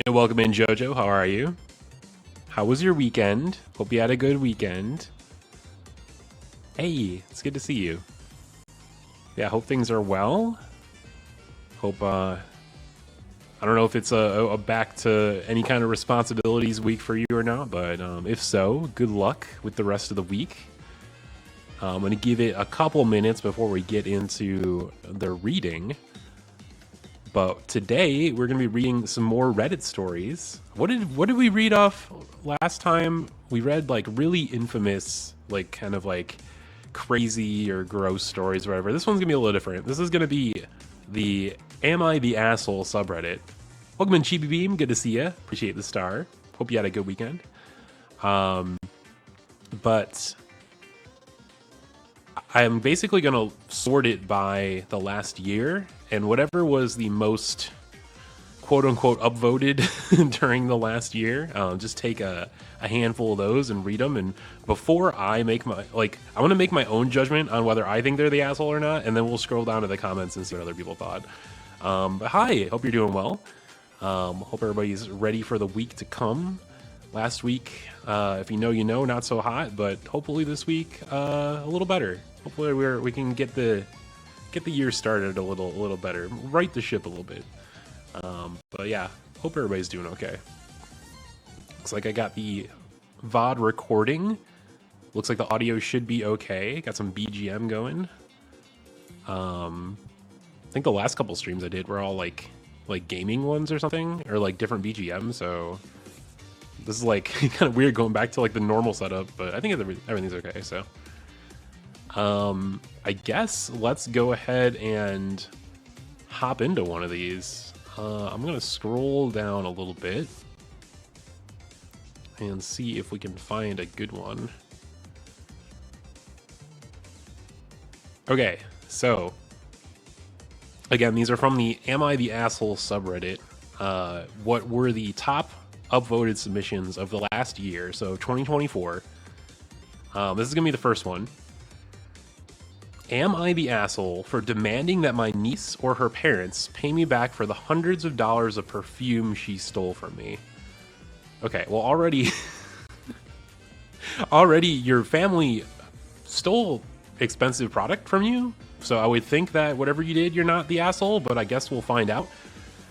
And welcome in, Jojo. How are you? How was your weekend? Hope you had a good weekend. Hey, it's good to see you. Yeah, hope things are well. Hope, I don't know if it's a back to any kind of responsibilities week for you or not, but if so, good luck with the rest of the week. I'm going to give it a couple minutes before we get into the reading. But today we're going to be reading some more Reddit stories. What did we read off last time? We read like really infamous, like kind of like crazy or gross stories or whatever. This one's going to be a little different. This is going to be the Am I the Asshole subreddit. Welcome in, Chibi Beam. Good to see you. Appreciate the star. Hope you had a good weekend. But I'm basically going to sort it by the last year, and whatever was the most quote-unquote upvoted during the last year, just take a handful of those and read them. And before I make my, I want to make my own judgment on whether I think they're the asshole or not, and then we'll scroll down to the comments and see what other people thought. But hi, hope you're doing well. Hope everybody's ready for the week to come. Last week, if you know, you know, not so hot, but hopefully this week, a little better. Hopefully we can get the year started a little better, right the ship a little bit. But yeah, hope everybody's doing okay. Looks like I got the VOD recording. Looks like the audio should be okay. Got some BGM going. I think the last couple streams I did were all like gaming ones or something, or like different BGM. So this is like kind of weird going back to like the normal setup, but I think everything's okay. So I guess let's go ahead and hop into one of these. I'm gonna scroll down a little bit and see if we can find a good one. Okay, so again, these are from the Am I the Asshole subreddit. What were the top upvoted submissions of the last year, so 2024. This is gonna be the first one. Am I the asshole for demanding that my niece or her parents pay me back for the hundreds of dollars of perfume she stole from me? Okay, well already your family stole expensive product from you, so I would think that whatever you did, you're not the asshole, but I guess we'll find out.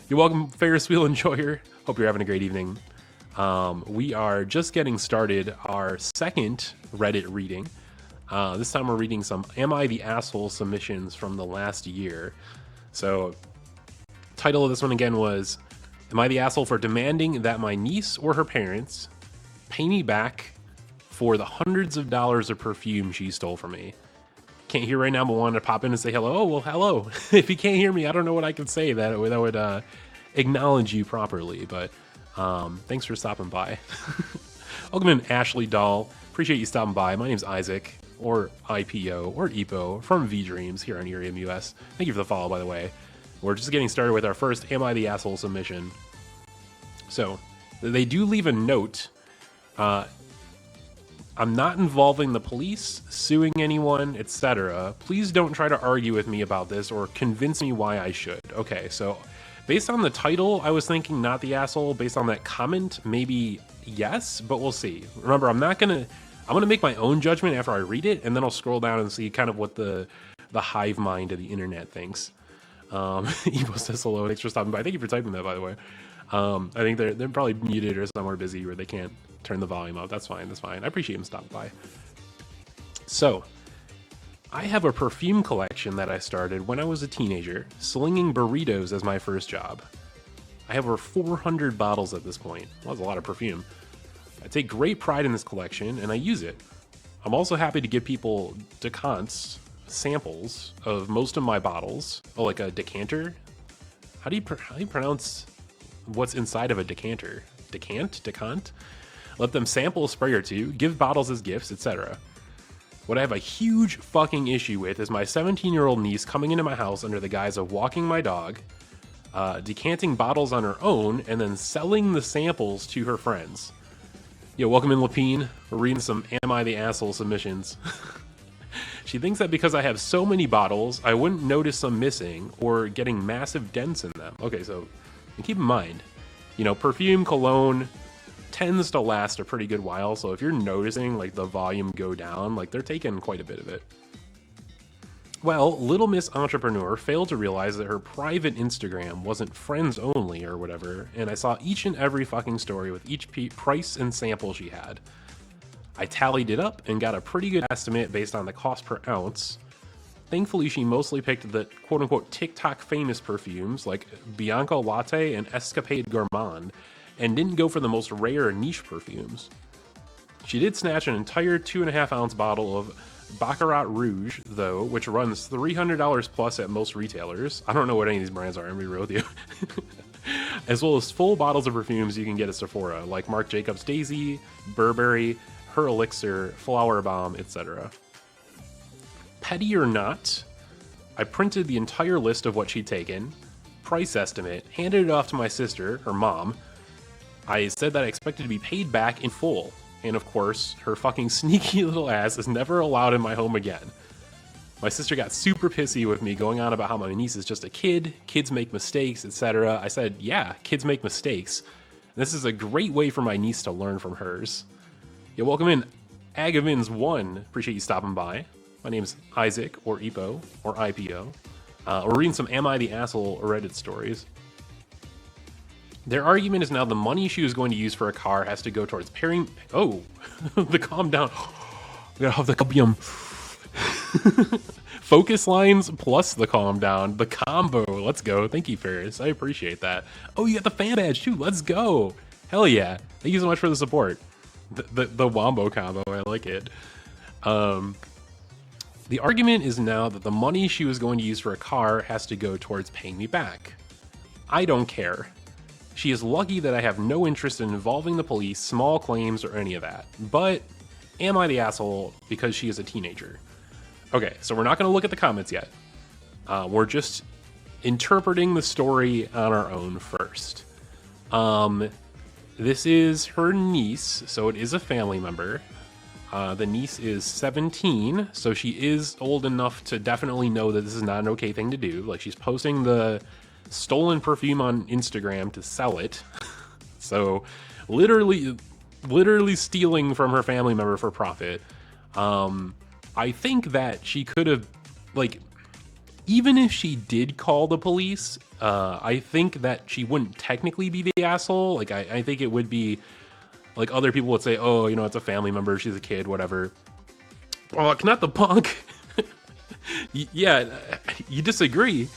You're welcome, Ferris wheel enjoyer. Hope you're having a great evening. We are just getting started our second Reddit reading. This time we're reading some Am I the Asshole submissions from the last year. So, title of this one again was, Am I the Asshole for demanding that my niece or her parents pay me back for the hundreds of dollars of perfume she stole from me? Can't hear right now, but wanted to pop in and say hello. Oh, well, hello. If you can't hear me, I don't know what I can say that would acknowledge you properly, but thanks for stopping by. Welcome in, Ashley Doll. Appreciate you stopping by. My name's Isaac, or IPO, or EPO, from V-Dreams here on Irium US. Thank you for the follow, by the way. We're just getting started with our first Am I the Asshole submission. So, they do leave a note. I'm not involving the police, suing anyone, etc. Please don't try to argue with me about this or convince me why I should. Okay, so based on the title, I was thinking not the asshole. Based on that comment, maybe yes, but we'll see. Remember, I'm gonna make my own judgment after I read it, and then I'll scroll down and see kind of what the hive mind of the internet thinks. Evo says hello. Thanks for stopping by. Thank you for typing that, by the way. I think they're probably muted or somewhere busy where they can't turn the volume up. That's fine. That's fine. I appreciate him stopping by. So, I have a perfume collection that I started when I was a teenager, slinging burritos as my first job. I have over 400 bottles at this point. Well, that's a lot of perfume. I take great pride in this collection, and I use it. I'm also happy to give people decants, samples of most of my bottles. Oh, like a decanter? How do you pronounce what's inside of a decanter? Decant? Let them sample a spray or two, give bottles as gifts, etc. What I have a huge fucking issue with is my 17-year-old niece coming into my house under the guise of walking my dog, decanting bottles on her own, and then selling the samples to her friends. Yo, welcome in, Lapine. We're reading some Am I the Asshole submissions. She thinks that because I have so many bottles, I wouldn't notice some missing or getting massive dents in them. Okay, so keep in mind, You know, perfume, cologne tends to last a pretty good while. So if you're noticing like the volume go down, like they're taking quite a bit of it. Well, Little Miss Entrepreneur failed to realize that her private Instagram wasn't friends only or whatever, and I saw each and every fucking story with each price and sample she had. I tallied it up and got a pretty good estimate based on the cost per ounce. Thankfully, she mostly picked the quote-unquote TikTok famous perfumes like Bianca Latte and Escapade Gourmand, and didn't go for the most rare niche perfumes. She did snatch an entire 2.5 ounce bottle of Baccarat Rouge, though, which runs $300 plus at most retailers. I don't know what any of these brands are, I'm gonna be real with you. As well as full bottles of perfumes you can get at Sephora, like Marc Jacobs Daisy, Burberry, Her Elixir, Flower Bomb, etc. Petty or not, I printed the entire list of what she'd taken, price estimate, handed it off to my sister, her mom. I said that I expected to be paid back in full. And of course, her fucking sneaky little ass is never allowed in my home again. My sister got super pissy with me, going on about how my niece is just a kid, kids make mistakes, etc. I said, yeah, kids make mistakes. This is a great way for my niece to learn from hers. Yeah, welcome in, Agavins1. Appreciate you stopping by. My name's Isaac, or Epo, or IPO. We're reading some Am I the Asshole Reddit stories. Their argument is now the money she was going to use for a car has to go towards pairing... Oh, the calm down. We gotta have the calm. Focus lines plus the calm down. The combo. Let's go. Thank you, Ferris. I appreciate that. Oh, you got the fan badge too. Let's go. Hell yeah. Thank you so much for the support. The wombo combo. I like it. The argument is now that the money she was going to use for a car has to go towards paying me back. I don't care. She is lucky that I have no interest in involving the police, small claims, or any of that. But am I the asshole because she is a teenager? Okay, so we're not going to look at the comments yet. We're just interpreting the story on our own first. This is her niece, so it is a family member. The niece is 17, so she is old enough to definitely know that this is not an okay thing to do. Like, she's posting the stolen perfume on Instagram to sell it. So literally stealing from her family member for profit. I think that she could have, like, even if she did call the police, I think that she wouldn't technically be the asshole. Like, I think it would be, like, other people would say, oh, you know, it's a family member, she's a kid, whatever. Oh, not the punk. Yeah, you disagree.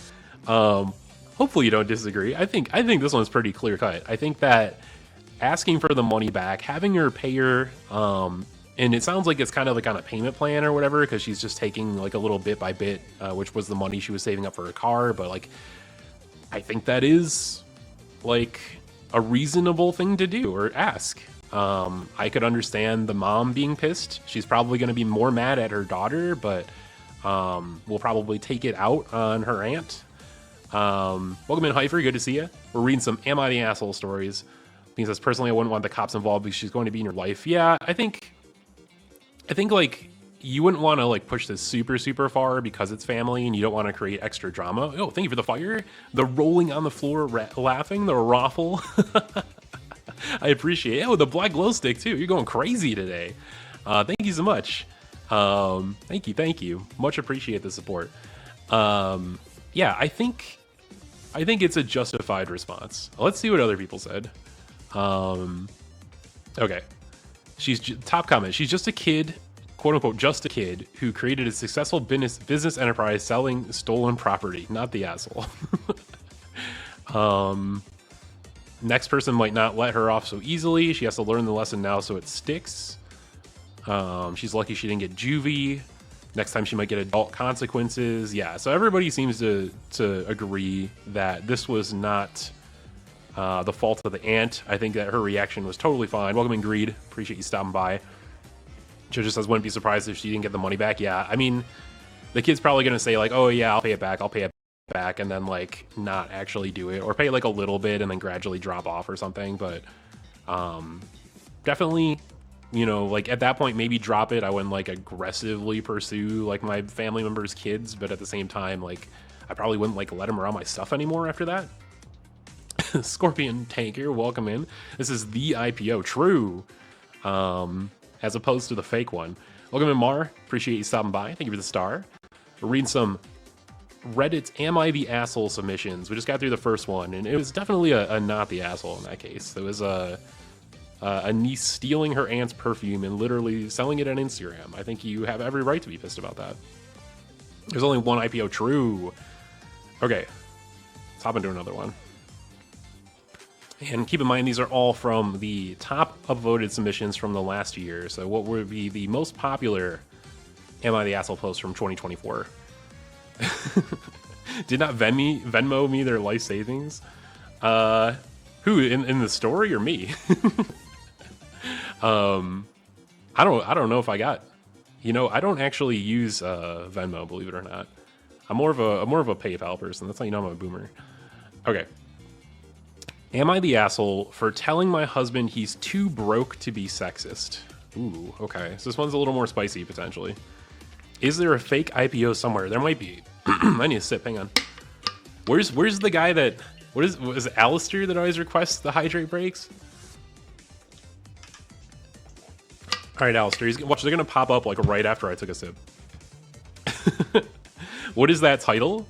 Hopefully you don't disagree. I think this one's pretty clear cut. I think that asking for the money back, having her pay her, and it sounds like it's kind of like on a payment plan or whatever, because she's just taking like a little bit by bit, which was the money she was saving up for her car. But like, I think that is like a reasonable thing to do or ask. I could understand the mom being pissed. She's probably going to be more mad at her daughter, but we'll probably take it out on her aunt. Welcome in, Heifer. Good to see you. We're reading some Am I the Asshole stories. He says, personally, I wouldn't want the cops involved because she's going to be in your life. Yeah, I think like you wouldn't want to like push this super far because it's family and you don't want to create extra drama. Oh, thank you for the fire. The rolling on the floor, laughing, the raffle. I appreciate it. Oh, the black glow stick too. You're going crazy today. Thank you so much. Thank you. Much appreciate the support. Yeah, I think it's a justified response. Let's see what other people said. Okay. Top comment. She's just a kid, quote unquote, just a kid who created a successful business enterprise selling stolen property, not the asshole. Next person might not let her off so easily. She has to learn the lesson now so it sticks. She's lucky she didn't get juvie. Next time she might get adult consequences. Yeah, so everybody seems to agree that this was not the fault of the aunt. I think that her reaction was totally fine. Welcome in, Greed. Appreciate you stopping by. Joe just says, wouldn't be surprised if she didn't get the money back. Yeah, I mean, the kid's probably going to say, like, oh, yeah, I'll pay it back, and then, like, not actually do it. Or pay, like, a little bit and then gradually drop off or something. But definitely, you know, like, at that point, maybe drop it. I wouldn't, like, aggressively pursue, like, my family members' kids. But at the same time, like, I probably wouldn't, like, let them around my stuff anymore after that. Scorpion Tanker, welcome in. This is the IPO, true, as opposed to the fake one. Welcome in, Mar. Appreciate you stopping by. Thank you for the star. We're reading some Reddit's Am I the Asshole submissions. We just got through the first one, and it was definitely a not the asshole in that case. It was a niece stealing her aunt's perfume and literally selling it on Instagram. I think you have every right to be pissed about that. There's only one IPO, true. Okay, let's hop into another one. And keep in mind, these are all from the top upvoted submissions from the last year. So what would be the most popular Am I the Asshole post from 2024? Did not Venmo me their life savings? Who, in the story or me? I don't know if I got, I don't actually use Venmo, believe it or not. I'm more of a PayPal person. That's how you know I'm a boomer. Okay. Am I the asshole for telling my husband he's too broke to be sexist? Ooh, okay. So this one's a little more spicy, potentially. Is there a fake IPO somewhere? There might be. I need to sip, hang on. Where's the guy that... was it Alistair that always requests the hydrate breaks? Alright, Alistair, watch, they're gonna pop up like right after I took a sip. What is that title?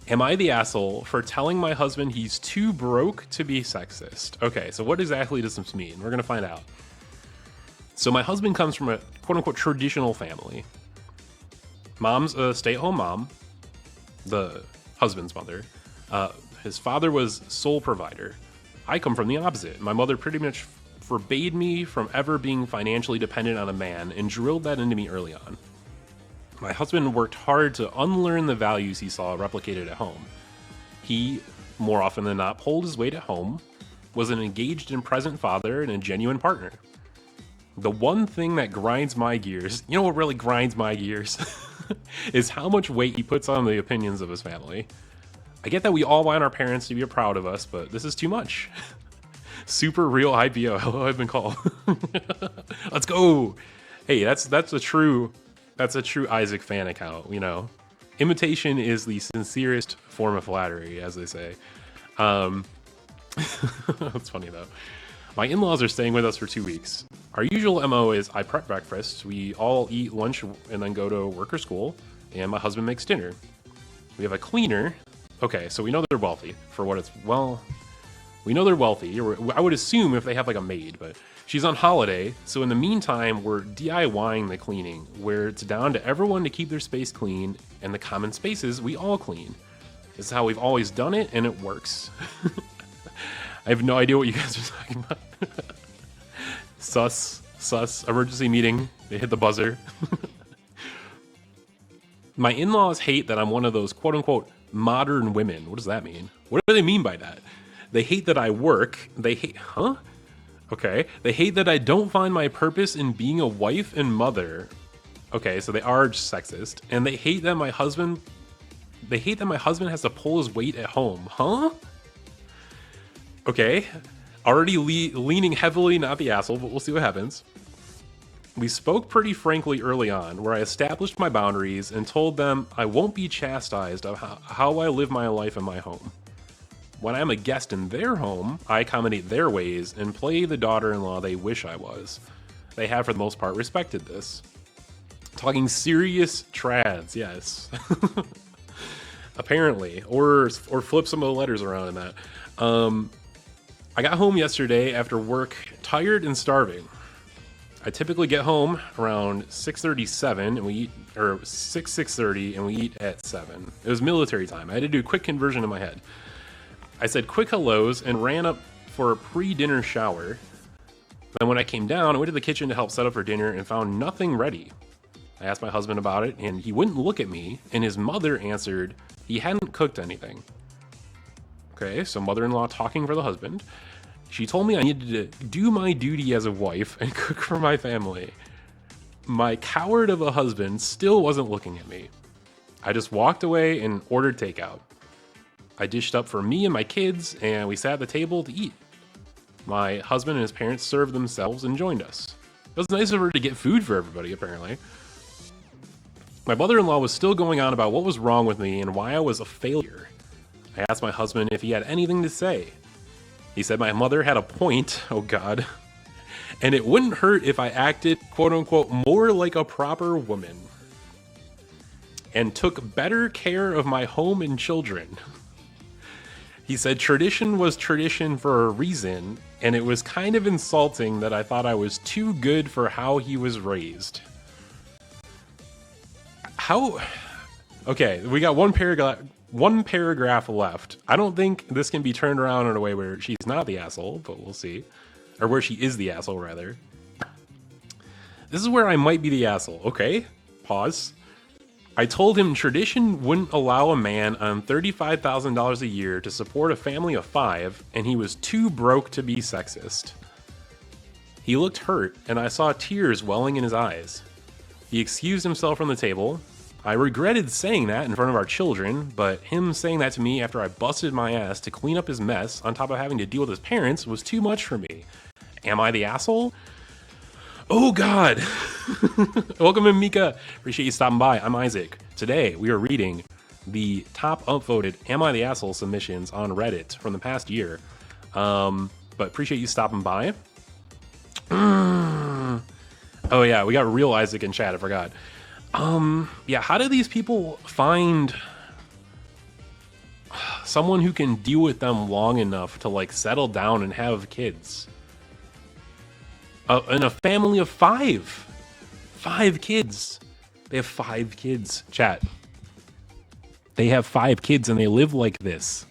Am I the asshole for telling my husband he's too broke to be sexist? Okay, so what exactly does this mean? We're gonna find out. So my husband comes from a quote-unquote traditional family. Mom's a stay-at-home mom, the husband's mother. His father was sole provider. I come from the opposite. My mother pretty much forbade me from ever being financially dependent on a man and drilled that into me early on. My husband worked hard to unlearn the values he saw replicated at home. He, more often than not, pulled his weight at home, was an engaged and present father and a genuine partner. The one thing that grinds my gears, you know what really grinds my gears, is how much weight he puts on the opinions of his family. I get that we all want our parents to be proud of us, but this is too much. Super real IPO, hello, I've been called. Let's go. Hey, that's a true Isaac fan account, Imitation is the sincerest form of flattery, as they say. That's funny though. My in-laws are staying with us for 2 weeks. Our usual MO is I prep breakfast, we all eat lunch and then go to work or school, and my husband makes dinner. We have a cleaner. Okay, so we know they're wealthy for what it's, we know they're wealthy. I would assume if they have like a maid, but she's on holiday. So in the meantime, we're DIYing the cleaning, where it's down to everyone to keep their space clean, and the common spaces we all clean. This is how we've always done it, and it works. I have no idea what you guys are talking about. Sus, emergency meeting. They hit the buzzer. My in-laws hate that I'm one of those quote-unquote modern women. What does that mean? What do they mean by that? They hate that I work. They hate... Huh? Okay. They hate that I don't find my purpose in being a wife and mother. Okay, so they are sexist. And they hate that my husband... They hate that my husband has to pull his weight at home. Huh? Okay. Already leaning heavily, not the asshole, but we'll see what happens. We spoke pretty frankly early on, where I established my boundaries and told them I won't be chastised of how I live my life in my home. When I'm a guest in their home, I accommodate their ways and play the daughter-in-law they wish I was. They have, for the most part, respected this. Talking serious trads, yes. Apparently. Or flip some of the letters around in that. I got home yesterday after work, tired and starving. I typically get home around 6:37 and we eat, or 6:30 and we eat at 7. It was military time. I had to do a quick conversion in my head. I said quick hellos and ran up for a pre-dinner shower. Then when I came down, I went to the kitchen to help set up for dinner and found nothing ready. I asked my husband about it and he wouldn't look at me, and his mother answered he hadn't cooked anything. Okay, so mother-in-law talking for the husband. She told me I needed to do my duty as a wife and cook for my family. My coward of a husband still wasn't looking at me. I just walked away and ordered takeout. I dished up for me and my kids, and we sat at the table to eat. My husband and his parents served themselves and joined us. It was nice of her to get food for everybody, apparently. My mother-in-law was still going on about what was wrong with me and why I was a failure. I asked my husband if he had anything to say. He said my mother had a point, oh god, and it wouldn't hurt if I acted, quote unquote, more like a proper woman and took better care of my home and children. He said tradition was tradition for a reason, and it was kind of insulting that I thought I was too good for how he was raised. How? Okay, we got one paragraph left. I don't think this can be turned around in a way where she's not the asshole, but we'll see. Or where she is the asshole, rather. This is where I might be the asshole. Okay, pause. I told him tradition wouldn't allow a man on $35,000 a year to support a family of 5, and he was too broke to be sexist. He looked hurt, and I saw tears welling in his eyes. He excused himself from the table. I regretted saying that in front of our children, but him saying that to me after I busted my ass to clean up his mess on top of having to deal with his parents was too much for me. Am I the asshole? Oh god. Welcome in, Mika. Appreciate you stopping by. I'm Isaac. Today we are reading the top upvoted Am I the Asshole submissions on Reddit from the past year. But appreciate you stopping by. Oh yeah, we got real Isaac in chat, I forgot. Yeah, how do these people find someone who can deal with them long enough to like settle down and have kids? And a family of 5. 5 kids. They have 5 kids, chat. They have 5 kids and they live like this.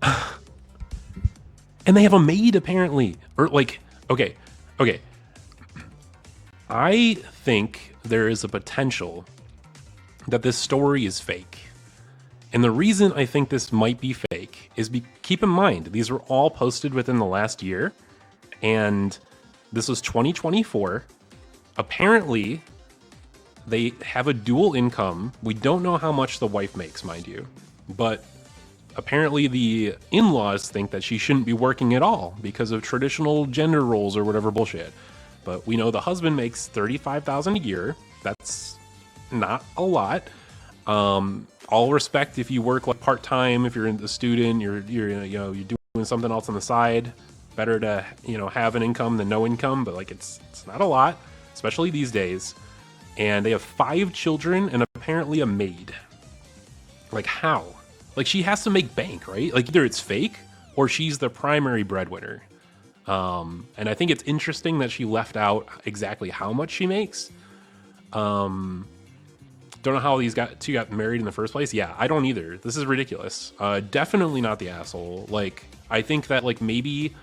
And they have a maid, apparently. Or like, okay. I think there is a potential that this story is fake. And the reason I think this might be fake is keep in mind, these were all posted within the last year. And this was 2024. Apparently, they have a dual income. We don't know how much the wife makes, mind you. But apparently the in-laws think that she shouldn't be working at all because of traditional gender roles or whatever bullshit. But we know the husband makes $35,000 a year. That's not a lot. All respect if you work like part-time, if you're a student, you're doing something else on the side. Better to, have an income than no income, but like it's not a lot, especially these days. And they have 5 children and apparently a maid. Like how? Like she has to make bank, right? Like either it's fake or she's the primary breadwinner. And I think it's interesting that she left out exactly how much she makes. Don't know how these two got married in the first place. Yeah, I don't either. This is ridiculous. Definitely not the asshole. Like I think that like maybe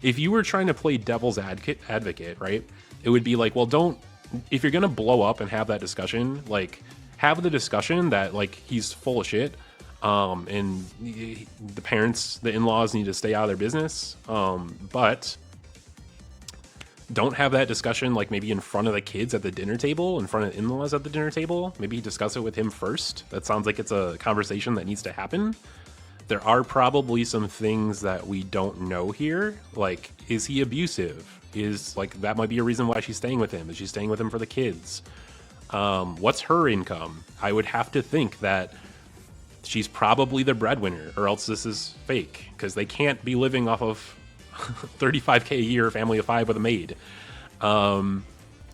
if you were trying to play devil's advocate, right? It would be like, well, if you're going to blow up and have that discussion, like have the discussion that like he's full of shit. And the parents, the in-laws need to stay out of their business. But don't have that discussion like maybe in front of the kids at the dinner table, in front of in-laws at the dinner table. Maybe discuss it with him first. That sounds like it's a conversation that needs to happen. There are probably some things that we don't know here. Like, is he abusive? That might be a reason why she's staying with him. Is she staying with him for the kids? What's her income? I would have to think that she's probably the breadwinner, or else this is fake, because they can't be living off of $35K a year, family of 5 with a maid.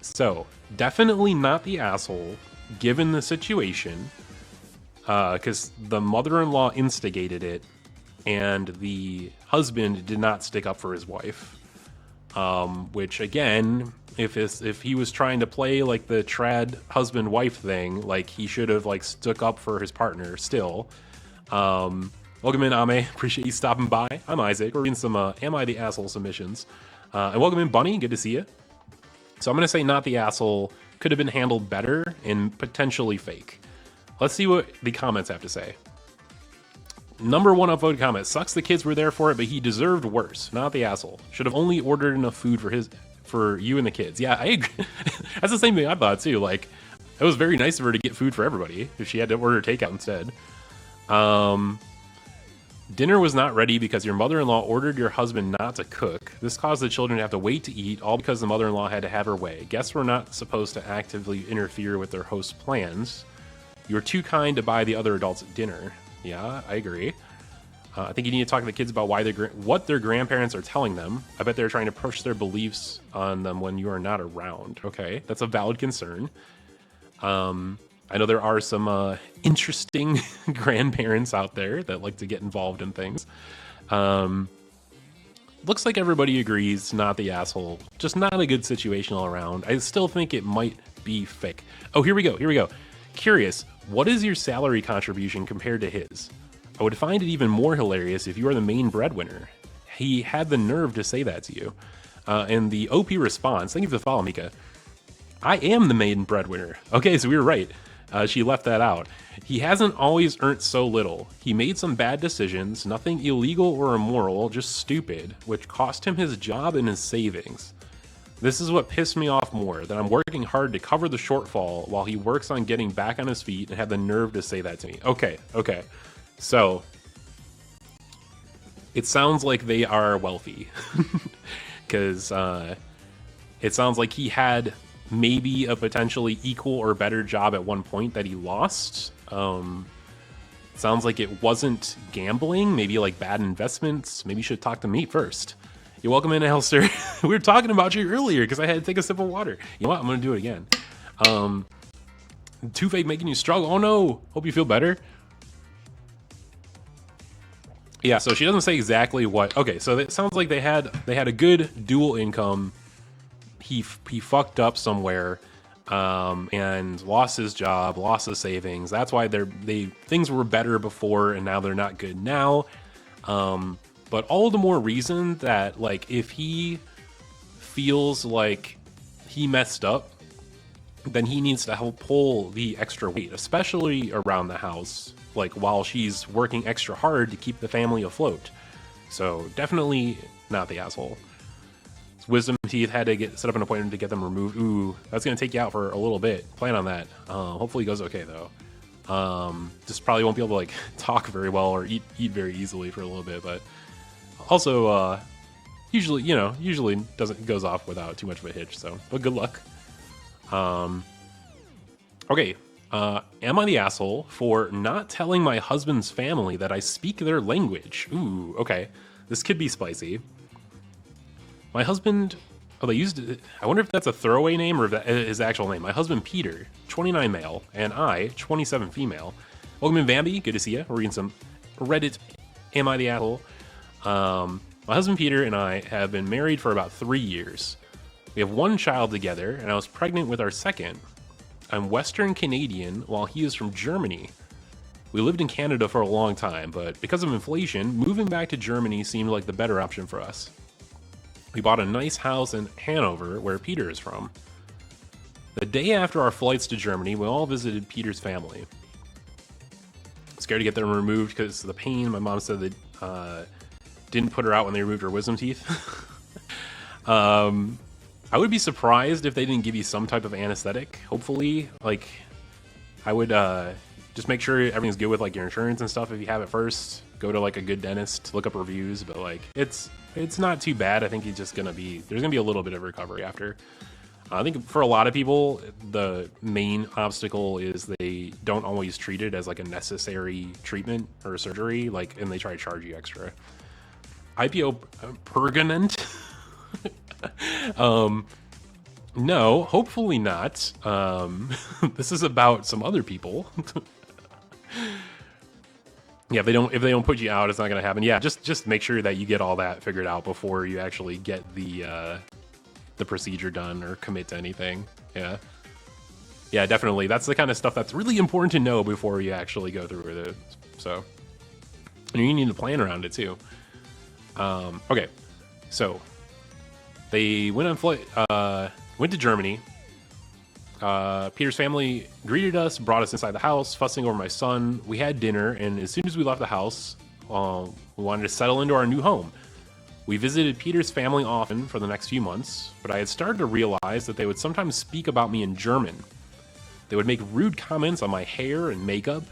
So definitely not the asshole, given the situation. Because the mother-in-law instigated it, and the husband did not stick up for his wife. Which again, if he was trying to play like the trad husband-wife thing, like he should have like stuck up for his partner still. Welcome in, Ame. Appreciate you stopping by. I'm Isaac. We're reading some Am I the Asshole submissions. And welcome in, Bunny. Good to see you. So I'm going to say not the asshole. Could have been handled better and potentially fake. Let's see what the comments have to say. Number 1 upvoted comment. Sucks the kids were there for it, but he deserved worse. Not the asshole. Should have only ordered enough food for you and the kids. Yeah, I agree. That's the same thing I thought too. Like, it was very nice of her to get food for everybody if she had to order takeout instead. Dinner was not ready because your mother-in-law ordered your husband not to cook. This caused the children to have to wait to eat, all because the mother-in-law had to have her way. Guests were not supposed to actively interfere with their host's plans. You were too kind to buy the other adults dinner. Yeah, I agree. I think you need to talk to the kids about what their grandparents are telling them. I bet they're trying to push their beliefs on them when you are not around. Okay, that's a valid concern. I know there are some interesting grandparents out there that like to get involved in things. Looks like everybody agrees, not the asshole. Just not a good situation all around. I still think it might be fake. Oh, here we go. Curious, what is your salary contribution compared to his? I would find it even more hilarious if you are the main breadwinner. He had the nerve to say that to you. And the OP response, thank you for the follow, Mika. I am the main breadwinner. Okay, so we were right. She left that out. He hasn't always earned so little. He made some bad decisions, nothing illegal or immoral, just stupid, which cost him his job and his savings. This is what pissed me off more, that I'm working hard to cover the shortfall while he works on getting back on his feet and had the nerve to say that to me. Okay. So, it sounds like they are wealthy. Because it sounds like he had maybe a potentially equal or better job at one point that he lost. Sounds like it wasn't gambling, maybe like bad investments. Maybe you should talk to me first. You're welcome in, Elster. We were talking about you earlier because I had to take a sip of water. You know what? I'm going to do it again. Too fake making you struggle. Oh no. Hope you feel better. Yeah, so she doesn't say exactly what. Okay, so it sounds like they had a good dual income. He fucked up somewhere, and lost his job, lost his savings. That's why things were better before, and now they're not good now. But all the more reason that, like, if he feels like he messed up, then he needs to help pull the extra weight, especially around the house, like while she's working extra hard to keep the family afloat. So definitely not the asshole. Wisdom teeth had to set up an appointment to get them removed. Ooh, that's gonna take you out for a little bit. Plan on that. Hopefully it goes okay though. Just probably won't be able to like talk very well or eat very easily for a little bit, but also usually goes off without too much of a hitch. So, but good luck. Okay. Am I the asshole for not telling my husband's family that I speak their language? Ooh, okay. This could be spicy. My husband, they used it. I wonder if that's a throwaway name or if that is his actual name. My husband, Peter, 29 male, and I, 27 female. Welcome in, Bambi. Good to see you. We're reading some Reddit. Am I the asshole? My husband, Peter, and I have been married for about 3 years. We have one child together, and I was pregnant with our second. I'm Western Canadian, while he is from Germany. We lived in Canada for a long time, but because of inflation, moving back to Germany seemed like the better option for us. We bought a nice house in Hanover, where Peter is from. The day after our flights to Germany, we all visited Peter's family. Scared to get them removed because of the pain. My mom said they didn't put her out when they removed her wisdom teeth. I would be surprised if they didn't give you some type of anesthetic. Hopefully, like, I would just make sure everything's good with like your insurance and stuff. If you have it first, go to like a good dentist, look up reviews. But like, it's not too bad. I think there's gonna be a little bit of recovery after. I think for a lot of people, the main obstacle is they don't always treat it as like a necessary treatment or surgery, like, and they try to charge you extra. IPO permanent. No, hopefully not. This is about some other people. Yeah, if they don't put you out, it's not gonna happen. Yeah, just make sure that you get all that figured out before you actually get the procedure done or commit to anything. Yeah, definitely. That's the kind of stuff that's really important to know before you actually go through with it. So, and you need to plan around it too. Okay, so they went on flight. Went to Germany. Peter's family greeted us, brought us inside the house, fussing over my son. We had dinner, and as soon as we left the house, we wanted to settle into our new home. We visited Peter's family often for the next few months, but I had started to realize that they would sometimes speak about me in German. They would make rude comments on my hair and makeup,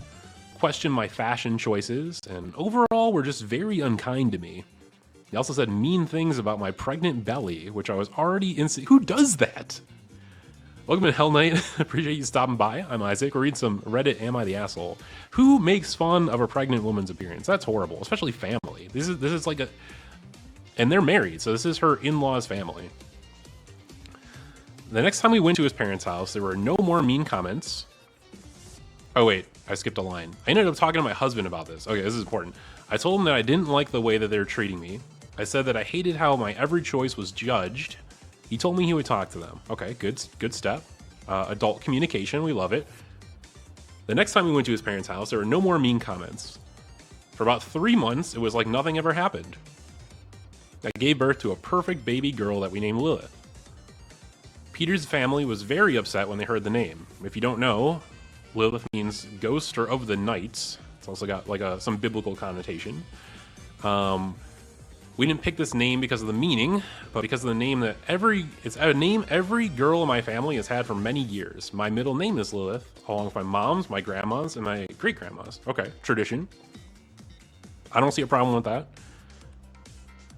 question my fashion choices, and overall were just very unkind to me. They also said mean things about my pregnant belly, which I was already Who does that? Welcome to Hell Knight. Appreciate you stopping by. I'm Isaac. We're reading some Reddit Am I the Asshole? Who makes fun of a pregnant woman's appearance? That's horrible, especially family. This is like a... And they're married, so this is her in-laws family. The next time we went to his parents' house, there were no more mean comments. Oh wait, I skipped a line. I ended up talking to my husband about this. Okay, this is important. I told him that I didn't like the way that they were treating me. I said that I hated how my every choice was judged. He told me he would talk to them. Okay, good step. Adult communication, we love it. The next time we went to his parents' house, there were no more mean comments. For about 3 months, it was like nothing ever happened. I gave birth to a perfect baby girl that we named Lilith. Peter's family was very upset when they heard the name. If you don't know, Lilith means ghost or of the night. It's also got like some biblical connotation. We didn't pick this name because of the meaning, but because of the name that it's a name every girl in my family has had for many years. My middle name is Lilith, along with my mom's, my grandma's, and my great-grandma's. Okay, tradition. I don't see a problem with that.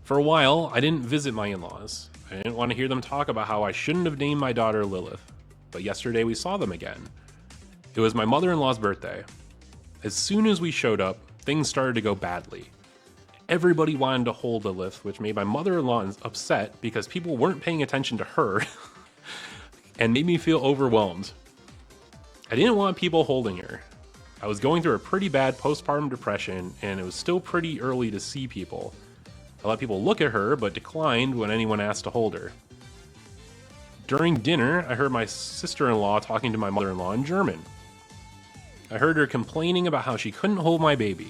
For a while, I didn't visit my in-laws. I didn't want to hear them talk about how I shouldn't have named my daughter Lilith. But yesterday we saw them again. It was my mother-in-law's birthday. As soon as we showed up, things started to go badly. Everybody wanted to hold Lilith, which made my mother-in-law upset because people weren't paying attention to her and made me feel overwhelmed. I didn't want people holding her. I was going through a pretty bad postpartum depression, and it was still pretty early to see people. I let people look at her, but declined when anyone asked to hold her. During dinner, I heard my sister-in-law talking to my mother-in-law in German. I heard her complaining about how she couldn't hold my baby.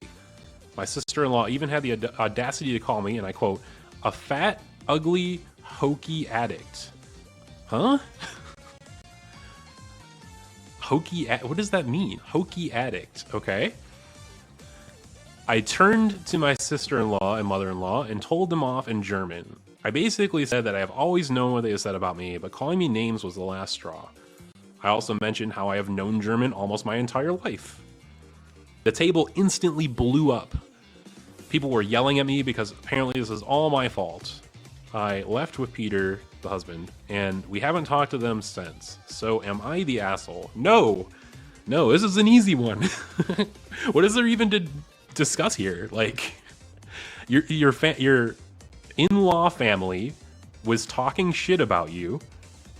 My sister-in-law even had the audacity to call me, and I quote, a fat, ugly, hokey addict. Huh? What does that mean? Hokey addict, okay. I turned to my sister-in-law and mother-in-law and told them off in German. I basically said that I have always known what they have said about me, but calling me names was the last straw. I also mentioned how I have known German almost my entire life. The table instantly blew up. People were yelling at me because apparently this is all my fault. I left with Peter, the husband, and we haven't talked to them since. So am I the asshole? No, this is an easy one. What is there even to discuss here? Like, your in-law family was talking shit about you,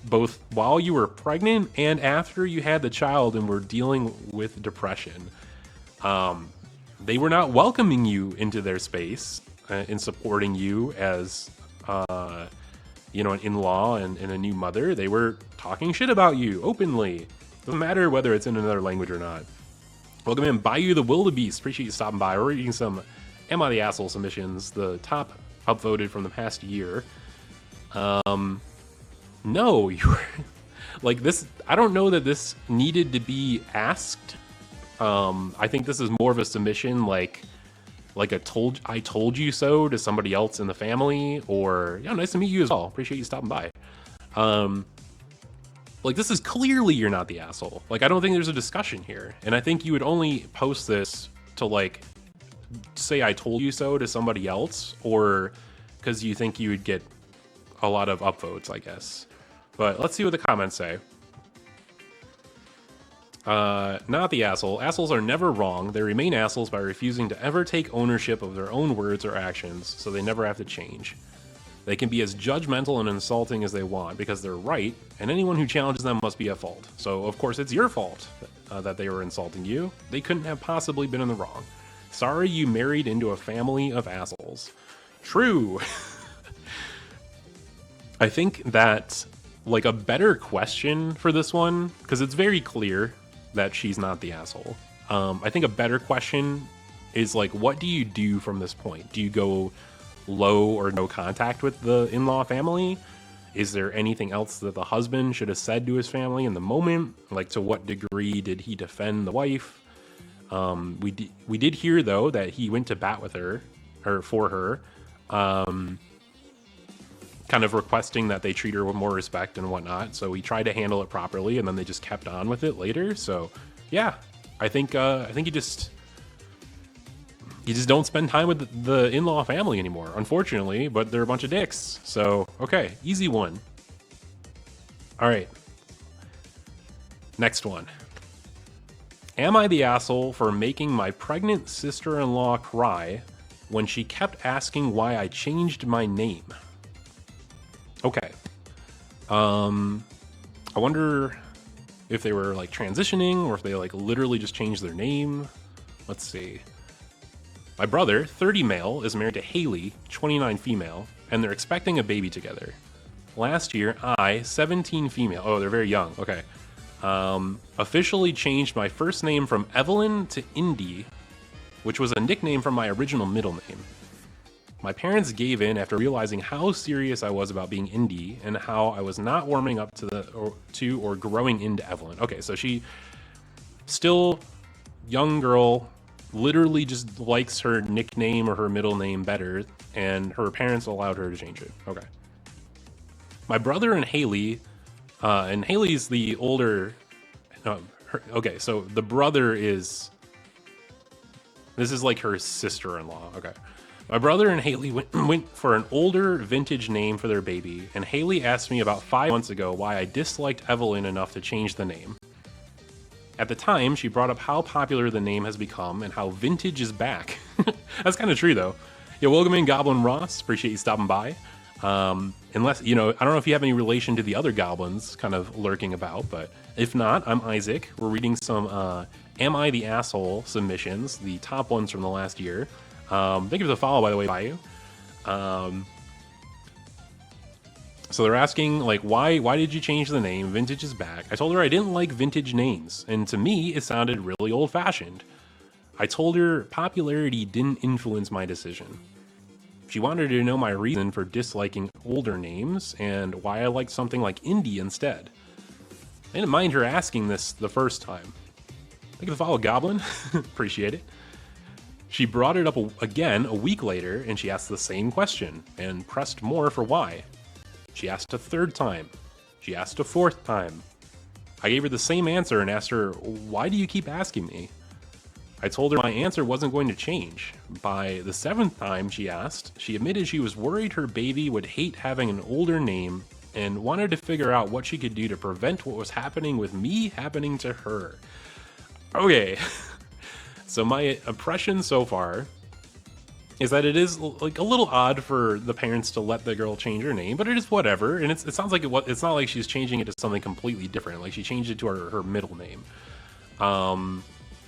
both while you were pregnant and after you had the child and were dealing with depression. They were not welcoming you into their space and supporting you as, an in-law and a new mother. They were talking shit about you openly. Doesn't matter whether it's in another language or not. Welcome in, Bayou the Wildebeest. Appreciate you stopping by. We're reading some Am I the Asshole submissions, the top upvoted from the past year. No, you were like this. I don't know that this needed to be asked. I think this is more of a submission, like I told you so to somebody else in the family, or nice to meet you as well. Appreciate you stopping by. Like, this is clearly you're not the asshole. Like, I don't think there's a discussion here, and I think you would only post this to like say I told you so to somebody else, or because you think you would get a lot of upvotes, I guess. But let's see what the comments say. Not the asshole. Assholes are never wrong. They remain assholes by refusing to ever take ownership of their own words or actions, so they never have to change. They can be as judgmental and insulting as they want because they're right, and anyone who challenges them must be at fault. So, of course, it's your fault that they were insulting you. They couldn't have possibly been in the wrong. Sorry you married into a family of assholes. True. I think that, like, a better question for this one, because it's very clear that she's not the asshole. I think a better question is, like, what do you do from this point? Do you go low or no contact with the in-law family? Is there anything else that the husband should have said to his family in the moment? Like, to what degree did he defend the wife? We did hear, though, that he went to bat with her, or for her, kind of requesting that they treat her with more respect and whatnot. So he tried to handle it properly, and then they just kept on with it later. So yeah, I think you just don't spend time with the in-law family anymore, unfortunately, but they're a bunch of dicks. So, okay, easy one. All right. Next one. Am I the asshole for making my pregnant sister-in-law cry when she kept asking why I changed my name? Okay. I wonder if they were like transitioning or if they like literally just changed their name. Let's see. My brother, 30 male, is married to Haley, 29 female, and they're expecting a baby together. Last year, I, 17 female, oh, they're very young, okay, officially changed my first name from Evelyn to Indy, which was a nickname from my original middle name. My parents gave in after realizing how serious I was about being Indy and how I was not warming up to or growing into Evelyn. Okay, so she, still young girl, literally just likes her nickname or her middle name better, and her parents allowed her to change it. Okay. My brother and Haley's the older. Okay, so the brother is. This is like her sister-in-law. Okay. My brother and Haley went for an older vintage name for their baby, and Haley asked me about 5 months ago why I disliked Evelyn enough to change the name. At the time, she brought up how popular the name has become and how vintage is back. That's kind of true, though. Yeah, welcome in, Goblin Ross. Appreciate you stopping by. Unless, I don't know if you have any relation to the other goblins kind of lurking about, but if not, I'm Isaac. We're reading some Am I the Asshole submissions, the top ones from the last year. Thank you for the follow, by the way, by you. So they're asking, like, why did you change the name? Vintage is back. I told her I didn't like vintage names, and to me, it sounded really old-fashioned. I told her popularity didn't influence my decision. She wanted to know my reason for disliking older names, and why I liked something like Indy instead. I didn't mind her asking this the first time. Thank you for the follow, Goblin. Appreciate it. She brought it up again a week later, and she asked the same question, and pressed more for why. She asked a third time. She asked a fourth time. I gave her the same answer and asked her, why do you keep asking me? I told her my answer wasn't going to change. By the seventh time she asked, she admitted she was worried her baby would hate having an older name and wanted to figure out what she could do to prevent what was happening with me happening to her. Okay, so my impression so far is that it is like a little odd for the parents to let the girl change her name, but it is whatever. And it sounds like it's not like she's changing it to something completely different. Like she changed it to her middle name.